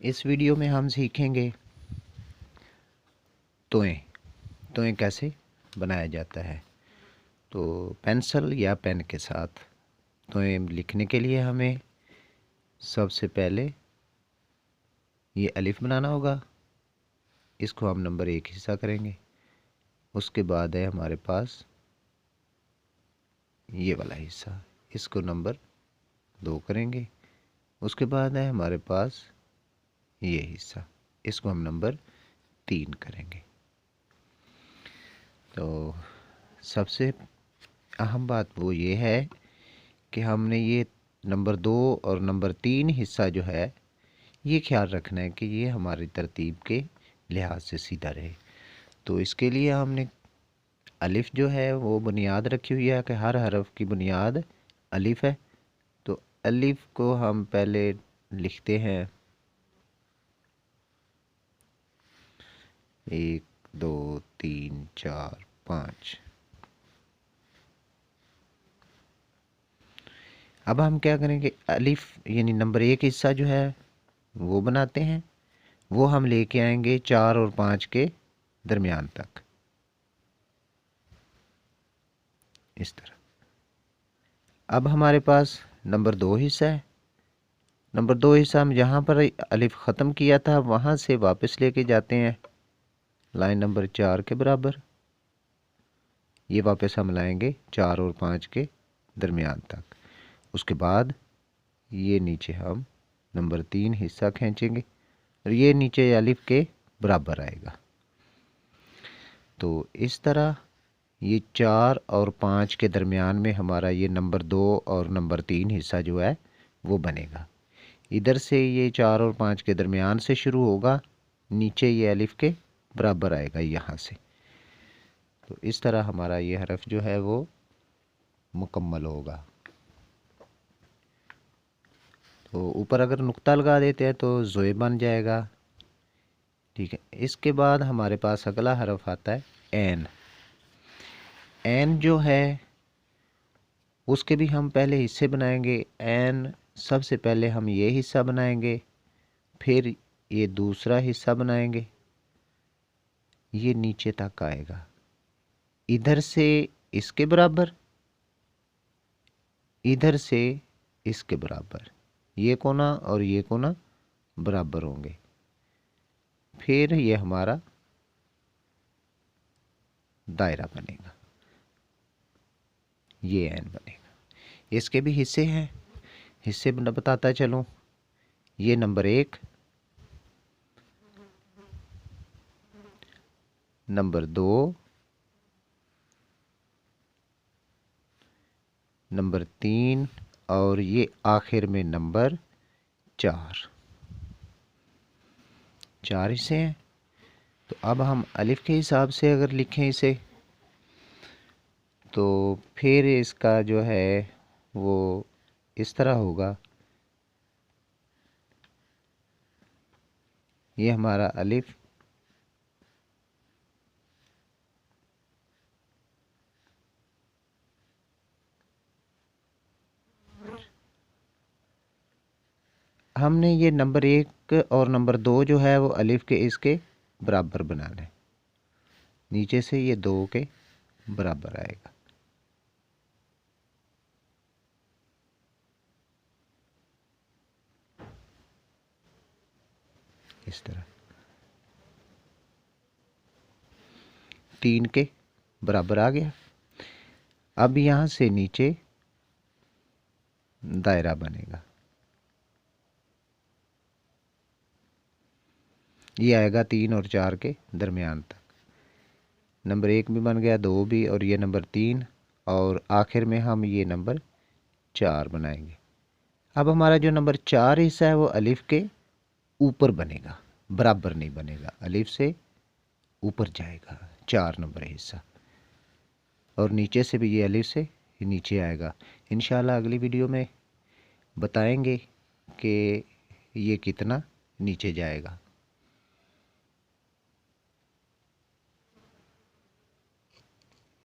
इस वीडियो में हम सीखेंगे तोएं तोएं कैसे बनाया जाता है। तो पेंसिल या पेन के साथ तोएं लिखने के लिए हमें सबसे पहले ये अलिफ बनाना होगा। इसको हम नंबर 1 हिस्सा करेंगे। उसके बाद है हमारे पास ये वाला हिस्सा, इसको नंबर 2 करेंगे। उसके बाद है हमारे पास ये हिस्सा, इसको हम नंबर 3 करेंगे। तो सबसे अहम बात वो ये है कि हमने ये नंबर 2 और नंबर 3 हिस्सा जो है ये ख्याल रखना है कि ये हमारी तरतीब के लिहाज से सीधा रहे। तो इसके लिए हमने अलिफ जो है वो बुनियाद रखी हुई है कि हर हरफ की बुनियाद अलिफ है। तो अलिफ को हम पहले लिखते हैं 1 2 3 4 5। अब हम क्या करेंगे, अलिफ यानी नंबर 1 हिस्सा जो है वो बनाते हैं, वो हम लेके आएंगे 4 और 5 के दरमियान तक, इस तरह। अब हमारे पास नंबर 2 हिस्सा है। नंबर 2 हिस्सा हम जहाँ पर अलिफ ख़त्म किया था वहाँ से वापस लेके जाते हैं लाइन नंबर 4 के बराबर। ये वापस हम लाएंगे 4 और 5 के दरमियान तक। उसके बाद ये नीचे हम नंबर 3 हिस्सा खींचेंगे और ये नीचे अलिफ के बराबर आएगा। तो इस तरह ये 4 और 5 के दरमियान में हमारा ये नंबर 2 और नंबर 3 हिस्सा जो है वो बनेगा। इधर से ये 4 और 5 के दरमियान से शुरू होगा, नीचे ये अलिफ के बराबर आएगा यहाँ से। तो इस तरह हमारा ये हरफ जो है वो मुकम्मल होगा। तो ऊपर अगर नुक्ता लगा देते हैं तो ज़ोए बन जाएगा। ठीक है। इसके बाद हमारे पास अगला हरफ आता है एन। एन जो है उसके भी हम पहले हिस्से बनाएंगे। एन सबसे पहले हम ये हिस्सा बनाएंगे, फिर ये दूसरा हिस्सा बनाएंगे, ये नीचे तक आएगा। इधर से इसके बराबर, इधर से इसके बराबर, ये कोना और ये कोना बराबर होंगे। फिर ये हमारा दायरा बनेगा, ये एन बनेगा। इसके भी हिस्से हैं, हिस्से बताता चलूँ। ये नंबर 1, नंबर 2, नंबर 3 और ये आखिर में नंबर 4। 4 हिस्से हैं। तो अब हम अलिफ के हिसाब से अगर लिखें इसे, तो फिर इसका जो है वो इस तरह होगा। ये हमारा अलिफ हमने ये नंबर 1 और नंबर 2 जो है वो अलिफ के इसके बराबर बनाना है। नीचे से ये 2 के बराबर आएगा। इस तरह 3 के बराबर आ गया। अब यहाँ से नीचे दायरा बनेगा, ये आएगा 3 और 4 के दरमियान तक। नंबर 1 भी बन गया, 2 भी, और ये नंबर 3, और आखिर में हम ये नंबर 4 बनाएंगे। अब हमारा जो नंबर 4 हिस्सा है वो अलिफ के ऊपर बनेगा, बराबर नहीं बनेगा, अलिफ से ऊपर जाएगा 4 नंबर हिस्सा, और नीचे से भी ये अलिफ से नीचे आएगा। इंशाल्लाह अगली वीडियो में बताएंगे कि ये कितना नीचे जाएगा।